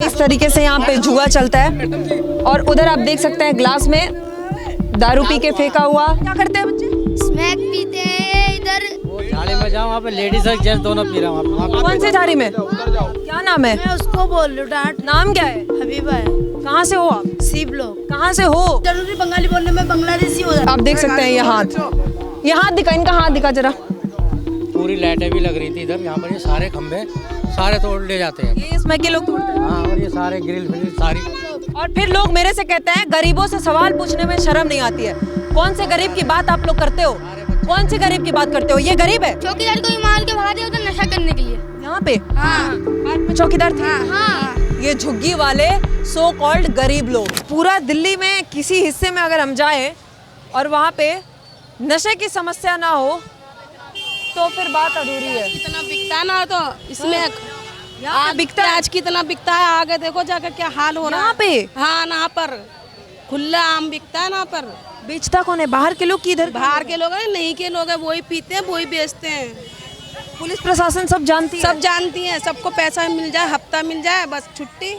इस तरीके से यहाँ पे जुआ चलता है। और उधर आप देख सकते हैं ग्लास में दारू पी के फेंका हुआ। क्या करते हैं बच्चे? स्मैक पीते हैं। इधर झाड़ी में जाओ, वहाँ पे लेडीज और जेंट्स दोनों पी रहे हैं वहाँ पे। कौन से झाड़ी में? क्या नाम है? मैं उसको बोल रही हूँ डांट। नाम क्या है? हबीबा है। कहाँ से हो आप? C block. कहाँ से हो? जरूरी बंगाली बोलने में बांग्लादेशी हो जाता। आप देख सकते हैं ये हाथ दिखा, इनका हाथ दिखा जरा। पूरी लाइटें भी लग रही थी इधर, यहाँ पर ये सारे खंभे सारे तोड़ ले जाते हैं। ये इसमें के लोग तोड़ते हैं। हाँ, और ये सारे ग्रिल फ्रिल सारी। और फिर लोग मेरे से कहते हैं गरीबों से सवाल पूछने में शर्म नहीं आती है। कौन से गरीब की बात आप लोग करते हो? कौन से गरीब की बात करते हो? ये गरीब है। चौकीदार को ही मार के भगा दिया उधर नशा करने के लिए। यहाँ पे हाँ पार्क में चौकीदार थे। हाँ। ये झुग्गी वाले सो कॉल्ड गरीब लोग। पूरा दिल्ली में किसी हिस्से में अगर हम जाएं और वहाँ पे नशे की समस्या ना हो तो फिर बात अधूरी है। कितना बिकता है ना, तो इसमें यहाँ बिकता है। आज कितना बिकता है, आगे देखो जाकर क्या हाल हो रहा है यहाँ पे? हाँ, यहाँ पर खुला आम बिकता है। यहाँ पर बेचता कौन है? बाहर के लोग की इधर? बाहर के लोग हैं, नहीं के लोग हैं, वही पीते हैं वही बेचते हैं। पुलिस प्रशासन सब जानती है? सब जानती हैं, सबको पैसा मिल जाए, हफ्ता मिल जाए, बस छुट्टी।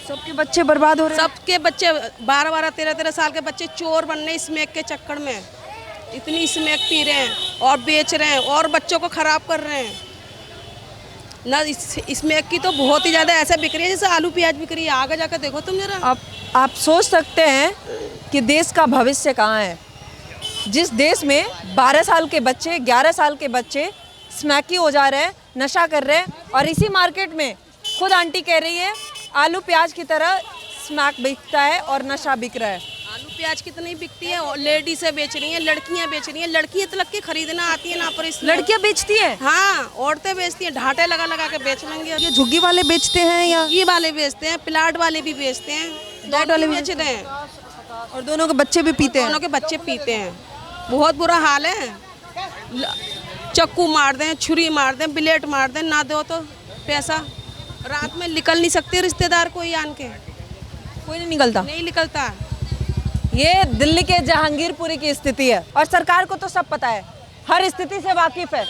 सबके बच्चे बर्बाद हो रहे हैं। सबके बच्चे 12-12, 13-13 साल के बच्चे चोर बनने स्मैक के चक्कर में। इतनी स्मैक पी रहे हैं और बेच रहे हैं और बच्चों को खराब कर रहे हैं ना। स्मैक की तो बहुत ही ज़्यादा ऐसा बिक रही है जैसे आलू प्याज बिक रही है। आगे जाकर देखो तुम जरा। आप सोच सकते हैं कि देश का भविष्य कहाँ है। जिस देश में 12 साल के बच्चे, 11 साल के बच्चे स्मैकी हो जा रहे हैं, नशा कर रहे हैं, और इसी मार्केट में खुद आंटी कह रही है आलू प्याज की तरह स्मैक बिकता है और नशा बिक रहा है। आलू प्याज कितनी बिकती है और लेडीज़ें बेच रही हैं, लड़कियां बेच रही हैं। लड़कियां तक के खरीदना आती है ना पर इस लड़कियां बेचती हैं? हाँ, औरतें बेचती हैं, ढाटे लगा लगा के बेच लेंगे। ये झुग्गी वाले बेचते हैं या ये वाले बेचते हैं, प्लाट वाले भी बेचते हैं, प्लाट वाले भी बेच रहे हैं। और दोनों के बच्चे भी पीते हैं? दोनों के बच्चे पीते हैं। बहुत बुरा हाल है। चक्कू मार दें, छुरी मार दें, ब्लेड मार दें, ना दो तो पैसा। रात में निकल नहीं सकते रिश्तेदार कोई आन के, कोई नहीं निकलता। नहीं निकलता। ये दिल्ली के जहांगीरपुरी की स्थिति है और सरकार को तो सब पता है, हर स्थिति से वाकिफ है।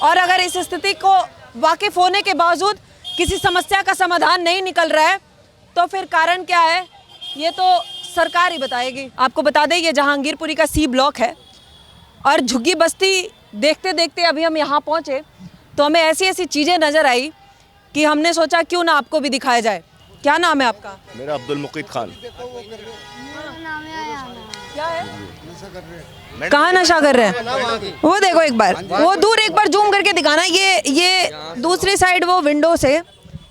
और अगर इस स्थिति को वाकिफ होने के बावजूद किसी समस्या का समाधान नहीं निकल रहा है तो फिर कारण क्या है ये तो सरकार ही बताएगी। आपको बता दें ये जहांगीरपुरी का सी ब्लॉक है और झुग्गी बस्ती देखते देखते अभी हम यहाँ पहुँचे तो हमें ऐसी ऐसी चीज़ें नज़र आई कि हमने सोचा क्यों ना आपको भी दिखाया जाए। क्या नाम है आपका? मेरा अब्दुल मुकीद खान। क्या है? कहाँ नशा कर रहे हैं? वो देखो एक बार, वो दूर एक बार जूम करके दिखाना। ये दूसरी साइड वो विंडो से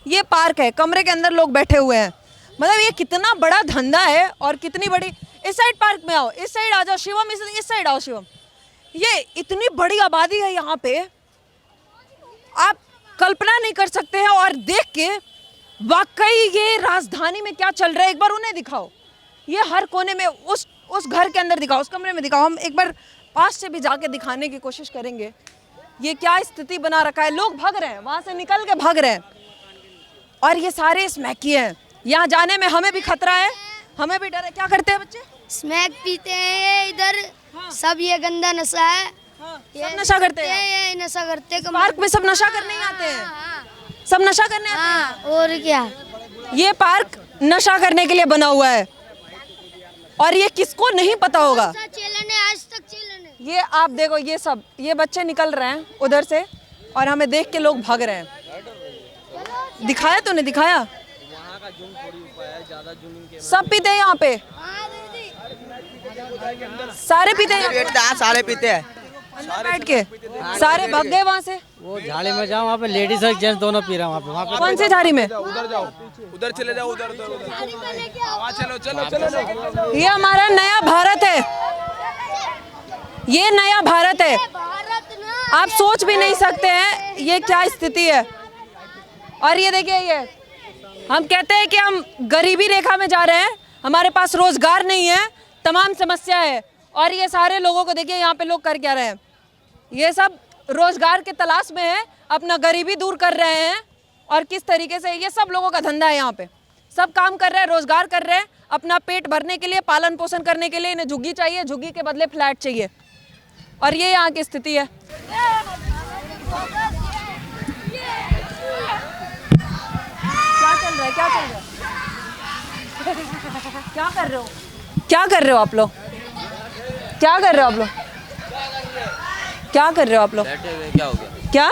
ये पार्क है, कमरे के अंदर लोग बैठे हुए हैं। मतलब ये कितना बड़ा धंधा है और कितनी बड़ी। इस साइड पार्क में आओ, इस साइड आ जाओ शिवम, इस साइड आओ शिवम। ये इतनी बड़ी आबादी है यहाँ पे, आप कल्पना नहीं कर सकते हैं। और देख के वाकई ये राजधानी में क्या चल रहा है एक बार उन्हें दिखाओ। ये हर कोने में, उस घर के अंदर दिखाओ, उस कमरे में दिखाओ। हम एक बार पास से भी जाके दिखाने की कोशिश करेंगे ये क्या स्थिति बना रखा है। लोग भाग रहे हैं, वहाँ से निकल के भाग रहे हैं और ये सारे स्मैकी हैं। यहाँ जाने में हमें भी खतरा है, हमें भी डर है। क्या करते हैं बच्चे? स्मैक पीते हैं इधर। सब ये गंदा नशा है। सब नशा करते हैं? ये नशा करते हैं। पार्क में सब नशा करने ही आते हैं? सब नशा करने आते हैं? हाँ, और क्या। ये पार्क नशा करने के लिए बना हुआ है और ये किसको नहीं पता होगा। चलन है, आज तक चलन है। ये आप देखो, ये बच्चे निकल रहे हैं उधर से और हमें देख के लोग भाग रहे हैं। दिखाया तूने? दिखाया? सब पीते हैं यहाँ पे? सारे पीते हैं? सारे पीते हैं। बैठ के सारे भाग गए वहाँ से। वो झाड़ी में जाओ, वहाँ पे लेडीज और जेंट्स दोनों पी रहे हैं वहाँ पे। कौन से झाड़ी में? उधर जाओ, उधर चले जाओ, उधर चलो चलो चलो। ये हमारा नया भारत है, ये नया भारत है। आप सोच भी नहीं सकते हैं ये क्या स्थिति है। और ये देखिए, ये हम कहते हैं कि हम गरीबी रेखा में जा रहे हैं, हमारे पास रोजगार नहीं है, तमाम समस्या है। और ये सारे लोगों को देखिए यहाँ पे लोग कर क्या रहे हैं। ये सब रोजगार के तलाश में है, अपना गरीबी दूर कर रहे हैं। और किस तरीके से ये सब लोगों का धंधा है, यहाँ पे सब काम कर रहे हैं, रोजगार कर रहे हैं, अपना पेट भरने के लिए, पालन पोषण करने के लिए। इन्हें झुग्गी चाहिए, झुग्गी के बदले फ्लैट चाहिए। और ये यहाँ की स्थिति है। क्या चल रहा है, क्या चल रहा है? क्या कर रहे हो? क्या कर रहे हो आप लोग? क्या कर रहे हो आप लोग? क्या कर रहे हो आप लोग? बैठे हुए क्या हो गया? क्या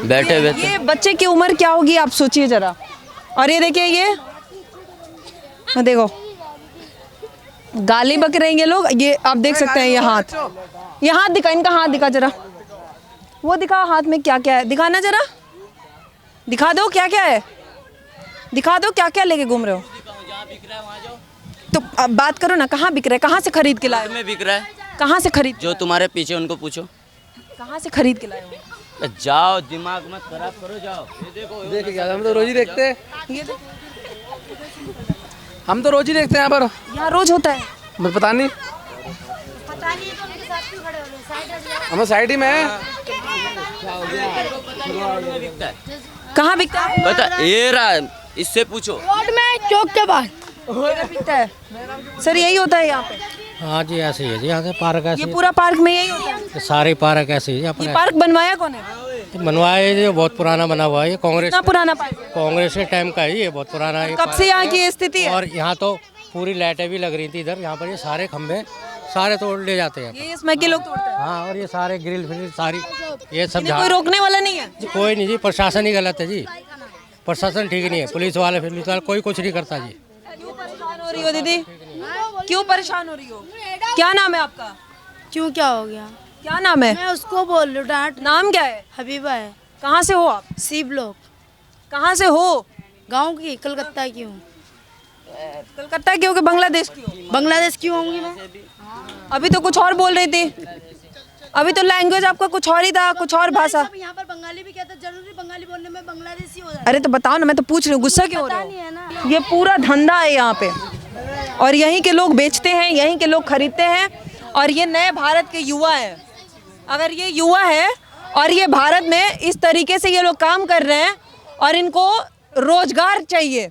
बैठे हुए ये बच्चे की उम्र क्या होगी आप सोचिए जरा। और ये देखिए ये देखो गाली बक रहे हैं ये लोग। ये आप देख सकते हैं ये हाथ दिखा, इनका हाथ दिखा जरा, वो दिखा हाथ में क्या क्या है, दिखाना जरा, दिखा दो क्या क्या है, दिखा दो क्या क्या लेके घूम रहे हो। तो अब बात करो ना, कहाँ बिक रहा है, कहाँ से खरीद के लाए हो? में बिक रहा है, कहाँ से खरीद, जो तुम्हारे पीछे उनको पूछो। कहाँ से खरीद के लाए हो? जाओ, दिमाग मत खराब करो, जाओ। ये देखो, देख क्या, हम तो रोज ही देखते हैं, ये देखो, हम तो रोज ही देखते हैं यहाँ पर। यहाँ रोज होता है। मुझे पता नहीं, हम साइड ही में हैं। कहाँ बिकता है? बता, ये रहा, इससे पूछो। रोड में चौक के पास बिकता है सर, यही होता है यहाँ पे? हाँ जी, ऐसे ही है जी, यहाँ से पार्क ऐसे ये पूरा पार्क में यही होता है? ही, सारे पार्क ऐसे ही यहाँ ये पर पार्क बनवाया कौन है? बनवाया है, जो बहुत पुराना बना हुआ है, ये कितना पुराना पार्क है? कांग्रेस के टाइम का है, ये बहुत पुराना है। कब से यहाँ की ये स्थिति है? और यहाँ तो पूरी लाइटें भी लग रही थी इधर, यहाँ पर ये सारे खंभे सारे तोड़ ले जाते हैं। ये इसमें के लोग तोड़ते हैं? हाँ, और ये सारे ग्रिल फ्रिल सारी ये सब इन्हें कोई रोकने वाला नहीं है? कोई नहीं जी, प्रशासन ही गलत है जी, प्रशासन ठीक नहीं है, पुलिस वाले कोई कुछ नहीं करता जी। क्यों परेशान हो रही हो दीदी, क्यों परेशान हो रही हो? क्या नाम है आपका? क्यों क्या हो गया? क्या नाम है? मैं उसको बोल रही हूँ, डांट। नाम क्या है? हबीबा है। कहाँ से हो आप? सी ब्लॉक, कहाँ से हो? गांव की, कलकत्ता की हूँ। कलकत्ता की हो कि बांग्लादेश की हो? बांग्लादेश की होंगी मैं। अभी तो कुछ और बोल रही थी, अभी तो लैंग्वेज आपका कुछ और ही था, कुछ और भाषा। अब यहाँ पर बंगाली भी कहते हैं, जरूरी बंगाली बोलने में बांग्लादेशी हो जाता अरे तो बताओ ना, मैं तो पूछ रही हूँ, गुस्सा क्यों हो रहा नहीं है ना। है? ये पूरा धंधा है यहाँ पे, और यहीं के लोग बेचते हैं, यहीं के लोग खरीदते हैं, और ये नए भारत के युवा हैं। अगर ये युवा है और ये भारत में इस तरीके से ये लोग काम कर रहे हैं और इनको रोजगार चाहिए,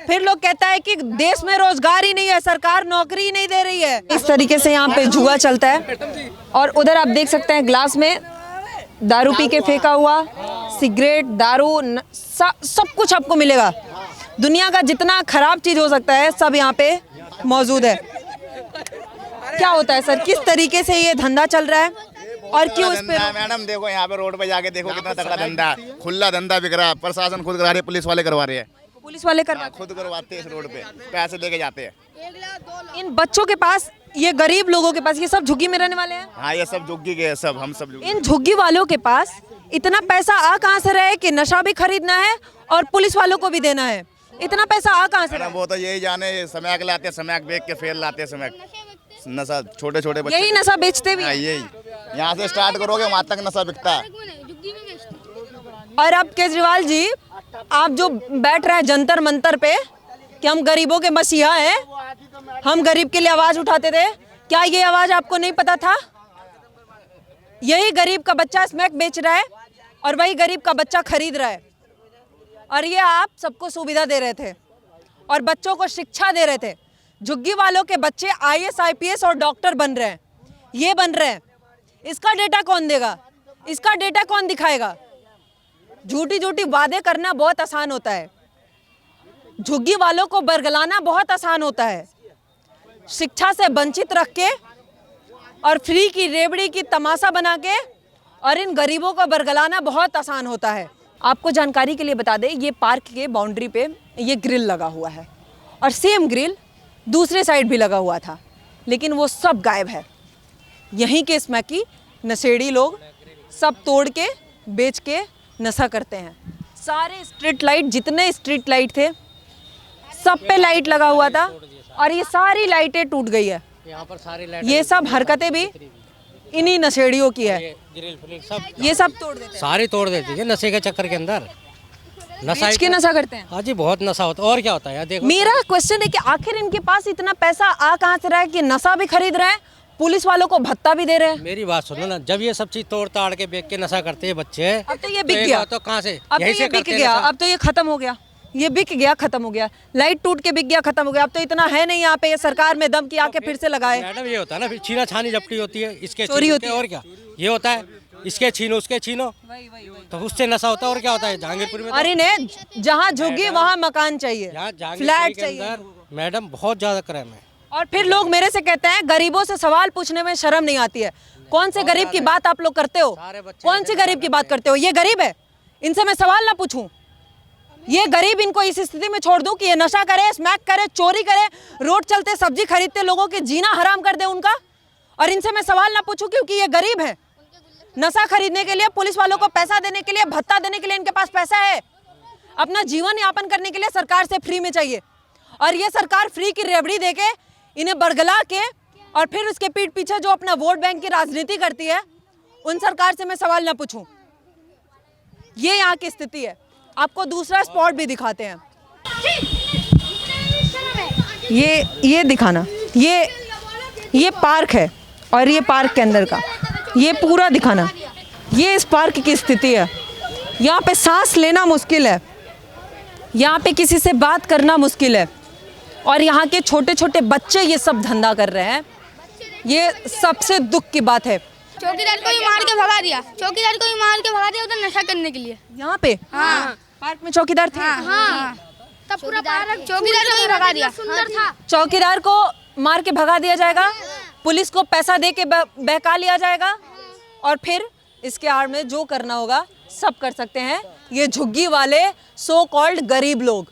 फिर लोग कहता है कि देश में रोजगार ही नहीं है, सरकार नौकरी ही नहीं दे रही है। इस तरीके से यहाँ पे जुआ चलता है। और उधर आप देख सकते हैं ग्लास में दारू पी के फेंका हुआ, सिगरेट, दारू, सब कुछ आपको मिलेगा। दुनिया का जितना खराब चीज हो सकता है सब यहाँ पे मौजूद है। क्या होता है सर, किस तरीके से ये धंधा चल रहा है और क्यों इस पे? मैडम देखो यहाँ पे रोड पे जाके देखो कितना तगड़ा धंधा, खुला धंधा बिक रहा है। प्रशासन खुद करा रही है, पुलिस वाले करवा रहे हैं। पुलिस वाले करवा, खुद करवाते हैं, इस रोड पे पैसे लेके जाते हैं। इन बच्चों के पास, ये गरीब लोगों के पास, ये सब झुग्गी में रहने वाले हैं। हाँ, ये सब झुग्गी के सब, हम सब इन झुग्गी वालों के पास इतना पैसा आ कहाँ से रहे कि नशा भी खरीदना है और पुलिस वालों को भी देना है? इतना पैसा आ कहाँ से रहा है? वो तो यही जाने, समय लाते हैं, समय बेच के फेल लाते हैं, समय नशा, छोटे छोटे बच्चे यही नशा बेचते भी हाँ, हैं। यही यहाँ से स्टार्ट करोगे वहाँ तक नशा बिकता है। और अब केजरीवाल जी, आप जो बैठ रहे हैं जंतर मंतर पे कि हम गरीबों के मसीहा हैं, हम गरीब के लिए आवाज उठाते थे, क्या ये आवाज आपको नहीं पता था? यही गरीब का बच्चा स्मैक बेच रहा है और वही गरीब का बच्चा खरीद रहा है, और ये आप सबको सुविधा दे रहे थे और बच्चों को शिक्षा दे रहे थे। झुग्गी वालों के बच्चे IAS IPS और डॉक्टर बन रहे हैं, ये बन रहे हैं। इसका डेटा कौन देगा? इसका डेटा कौन दिखाएगा? झूठी झूठी वादे करना बहुत आसान होता है, झुग्गी वालों को बरगलाना बहुत आसान होता है। शिक्षा से वंचित रख के और फ्री की रेवड़ी की तमाशा बना के और इन गरीबों को बरगलाना बहुत आसान होता है। आपको जानकारी के लिए बता दें, ये पार्क के बाउंड्री पे ये ग्रिल लगा हुआ है और सेम ग्रिल दूसरे साइड भी लगा हुआ था, लेकिन वो सब गायब है। यहीं के स्मैकी नशेड़ी लोग सब तोड़ के बेच के नशा करते हैं। सारे स्ट्रीट लाइट, जितने स्ट्रीट लाइट थे सब पे लाइट लगा हुआ था और ये सारी लाइटें टूट गई है। यहाँ पर सारी लाइट, ये सब हरकतें भी इन्हीं नशेड़ियों की है, ग्रिल फ्रिल सब ये सब तोड़ देते हैं, सारी तोड़ देती है नशे के चक्कर के अंदर। नशा बेच के नशा करते हैं। हाँ जी, बहुत नशा होता है। और क्या होता है यार, देखो मेरा क्वेश्चन है कि आखिर इनके पास इतना पैसा आ कहाँ से रहा है कि नशा भी खरीद रहे हैं, पुलिस वालों को भत्ता भी दे रहे हैं? मेरी बात सुनो ना, जब ये सब चीज तोड़ ताड़ के बेच के नशा करते हैं बच्चे, अब तो ये बिक गया, तो कहाँ से? अब तो यहीं ये से बिक करते हैं गया, नशा। अब तो ये खत्म हो गया, ये बिक गया, खत्म हो गया। लाइट टूट के बिक गया, खत्म हो गया। अब तो इतना है नहीं यहाँ पे, ये सरकार में दम की आके फिर से लगाए। मैडम ये होता है ना, फिर छीना छानी झपटी होती है, इसके चोरी होती है। और क्या ये होता है, इसके छीनो उसके छीनो, तो उससे नशा होता है और क्या होता है। जहांगीरपुर में अरे ने जहाँ झुग्गी वहाँ मकान चाहिए, यहाँ फ्लैट के चाहिए। अंदर मैडम बहुत ज्यादा क्राइम है। और फिर लोग मेरे से कहते हैं गरीबों से सवाल पूछने में शर्म नहीं आती है। कौन से गरीब की बात आप लोग करते हो? कौन से गरीब की बात करते हो? ये गरीब है, इनसे मैं सवाल ना पूछूं? ये गरीब, इनको इस स्थिति में छोड़ दूं कि ये नशा करे, स्मैक करे, चोरी करे, रोड चलते सब्जी खरीदते लोगों के जीना हराम कर दे उनका, और इनसे मैं सवाल ना पूछूं क्योंकि ये गरीब है। नशा खरीदने के लिए, पुलिस वालों को पैसा देने के लिए, भत्ता देने के लिए इनके पास पैसा है। अपना जीवन यापन करने के लिए सरकार से फ्री में चाहिए, और ये सरकार फ्री की रेवड़ी देके इन्हें बरगला के और फिर उसके पीठ पीछे जो अपना वोट बैंक की राजनीति करती है, उन सरकार से मैं सवाल ना पूछूं। ये यहाँ की स्थिति है। आपको दूसरा स्पॉट भी दिखाते हैं। ये दिखाना, ये पार्क है, और ये पार्क के अंदर का ये पूरा दिखाना। ये इस पार्क की स्थिति है। यहाँ पे सांस लेना मुश्किल है, यहाँ पे किसी से बात करना मुश्किल है, और यहाँ के छोटे छोटे बच्चे ये सब धंधा कर रहे हैं। ये सबसे दुख की बात है। चौकीदार को भी मार के भगा दिया, चौकीदार को भी मार के भगा दिया उधर नशा करने के लिए। यहाँ पे हाँ, पार्क में चौकीदार थे। हाँ, तब पूरा पार्क चौकीदार को भी भगा दिया। सुंदर था। चौकीदार को मार के भगा दिया जाएगा, पुलिस को पैसा दे के बहका लिया जाएगा, और फिर इसके आड़ में जो करना होगा सब कर सकते हैं ये झुग्गी वाले सो कॉल्ड गरीब लोग।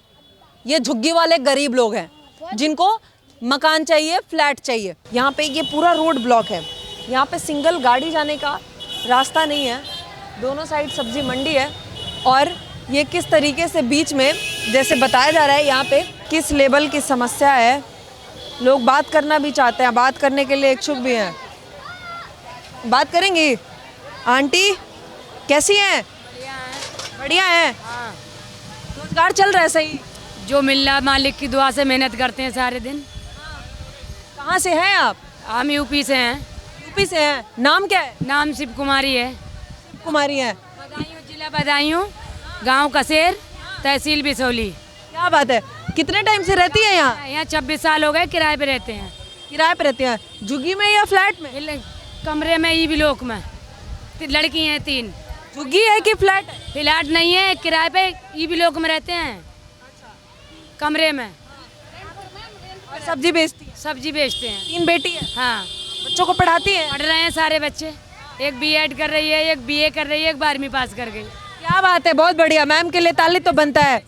ये झुग्गी वाले गरीब लोग हैं जिनको मकान चाहिए, फ्लैट चाहिए। यहाँ पे ये पूरा रोड ब्लॉक है, यहाँ पे सिंगल गाड़ी जाने का रास्ता नहीं है, दोनों साइड सब्जी मंडी है, और ये किस तरीके से बीच में जैसे बताया जा रहा है यहाँ पे किस लेवल की समस्या है। लोग बात करना भी चाहते हैं, बात करने के लिए इच्छुक भी हैं। बात करेंगी? आंटी कैसी हैं? बढ़िया हैं। रोजगार चल रहा है सही? जो मिल रहा मालिक की दुआ से मेहनत करते हैं सारे दिन। कहाँ से हैं आप? हम यूपी से हैं। यूपी से हैं। नाम क्या है? नाम शिव कुमारी है। कुमारी हैं। बदायूं जिला, बदायूं गांव कसेर, तहसील बिसौली। क्या बात है, कितने टाइम से रहती है यहाँ? यहाँ 26 साल हो गए, किराए पे रहते हैं। किराए पे रहते हैं? झुग्गी में या फ्लैट में? कमरे में, ई ब्लॉक में। लड़की हैं 3। झुग्गी है कि फ्लैट? फ्लैट नहीं है, किराए पे ई ब्लॉक में रहते हैं, कमरे में। और सब्जी बेचती है? सब्जी बेचते हैं। 3 बेटी है? हाँ। बच्चों को पढ़ाती है? पढ़ रहे हैं सारे बच्चे। एक बीएड कर रही है, एक बीए कर रही है, एक 12वीं पास कर गई। क्या बात है, बहुत बढ़िया। मैम के लिए ताली तो बनता है।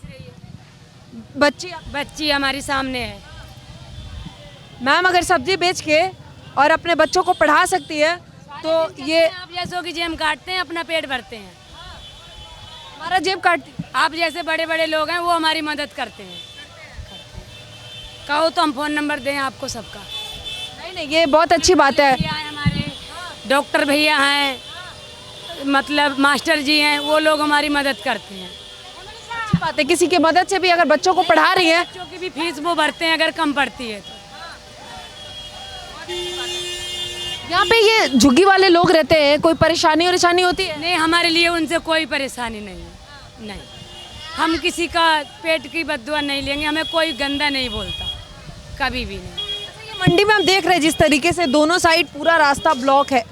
बच्ची हमारी सामने है। मैम अगर सब्जी बेच के और अपने बच्चों को पढ़ा सकती है तो ये आप जैसों की जेब काटते हैं, अपना पेट भरते हैं। हमारा जेब काटती है। आप जैसे बड़े बड़े लोग हैं वो हमारी मदद करते हैं। कहो तो हम फ़ोन नंबर दें आपको सबका। नहीं, ये बहुत अच्छी बात है। हमारे डॉक्टर भैया हैं, मतलब मास्टर जी हैं, वो लोग हमारी मदद करते हैं। अच्छी बात है, किसी की मदद से भी अगर बच्चों को पढ़ा रही है। बच्चों की भी फीस वो भरते हैं अगर कम पड़ती है तो। यहाँ पे ये झुग्गी वाले लोग रहते हैं, कोई परेशानी होती है? नहीं, हमारे लिए उनसे कोई परेशानी नहीं है। नहीं, हम किसी का पेट की बद्दुआ नहीं लेंगे, हमें कोई गंदा नहीं बोलता, कभी भी नहीं। ये मंडी में हम देख रहे हैं जिस तरीके से दोनों साइड पूरा रास्ता ब्लॉक है,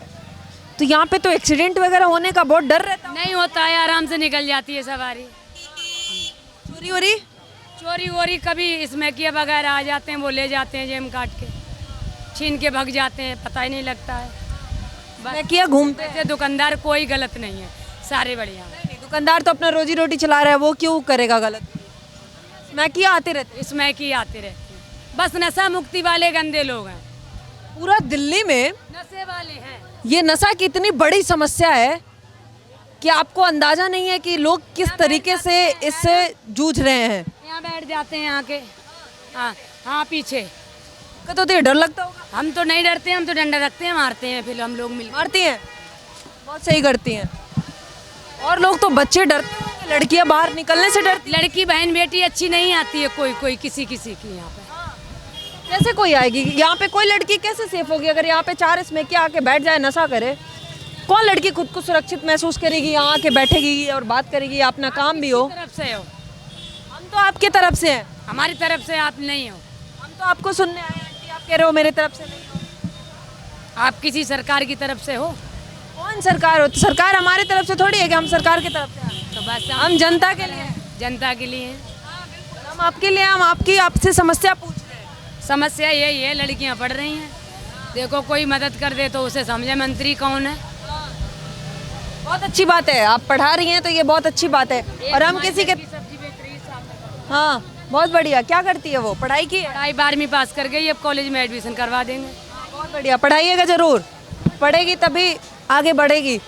तो यहाँ पे तो एक्सीडेंट वगैरह होने का बहुत डर रहता है। नहीं होता है, आराम से निकल जाती है सवारी। चोरी वोरी कभी इसमें किए बगैर आ जाते हैं, वो ले जाते हैं जेम काट के, छीन के भाग जाते हैं, पता ही नहीं लगता है। मैं किया घूमते से दुकानदार कोई गलत नहीं है, सारे बढ़िया। दुकानदार तो अपना रोजी रोटी चला रहा है, वो क्यों करेगा गलत? मैं किया आते रहते इसमें की आते रहते हैं। बस नशा मुक्ति वाले गंदे लोग हैं। पूरा दिल्ली में नशे वाले हैं। ये नशा की इतनी बड़ी समस्या है कि आपको अंदाजा नहीं है कि लोग किस तरीके से इससे जूझ रहे हैं। यहाँ बैठ जाते हैं आके। हाँ पीछे तो डर लगता होगा। हम तो नहीं डरते, हम तो डंडा रखते हैं, मारते हैं, फिर हम लोग मिल मारती हैं, बहुत सही करती हैं। और लोग तो बच्चे डरते हैं, लड़कियां बाहर निकलने से डरती। लड़की बहन बेटी अच्छी नहीं आती है, कोई किसी की यहाँ पे। कैसे कोई आएगी यहाँ पे? कोई लड़की कैसे सेफ होगी अगर यहाँ पे 4 इसमें क्या आके बैठ जाए, नशा करे? कौन लड़की खुद को सुरक्षित महसूस करेगी? यहाँ आके बैठेगी और बात करेगी, अपना काम भी हो। तरफ से हो, हम तो आपके तरफ से हैं। हमारी तरफ से आप नहीं हो। हम तो आपको सुनने आए हैं, आंटी आप कह रहे हो मेरे तरफ से नहीं हो। आप किसी सरकार की तरफ से हो? कौन सरकार हो? तो सरकार हमारी तरफ से थोड़ी है कि हम सरकार की तरफ से हैं। तो बस हम जनता के लिए हैं। जनता के लिए हैं। हम आपके लिए, हम आपसे समस्या पूछ रहे हैं। समस्या यही है, लड़कियां पढ़ रही हैं, देखो कोई मदद कर दे तो उसे समझे मंत्री कौन है। बहुत अच्छी बात है, आप पढ़ा रही हैं तो ये बहुत अच्छी बात है। और हम किसी के सब्जी बेच रही है सामने। हाँ, बहुत बढ़िया। क्या करती है वो? पढ़ाई की है? पढ़ाई 12वीं पास कर गई, अब कॉलेज में एडमिशन करवा देंगे। बहुत बढ़िया, पढ़ाइएगा जरूर, पढ़ेगी तभी आगे बढ़ेगी।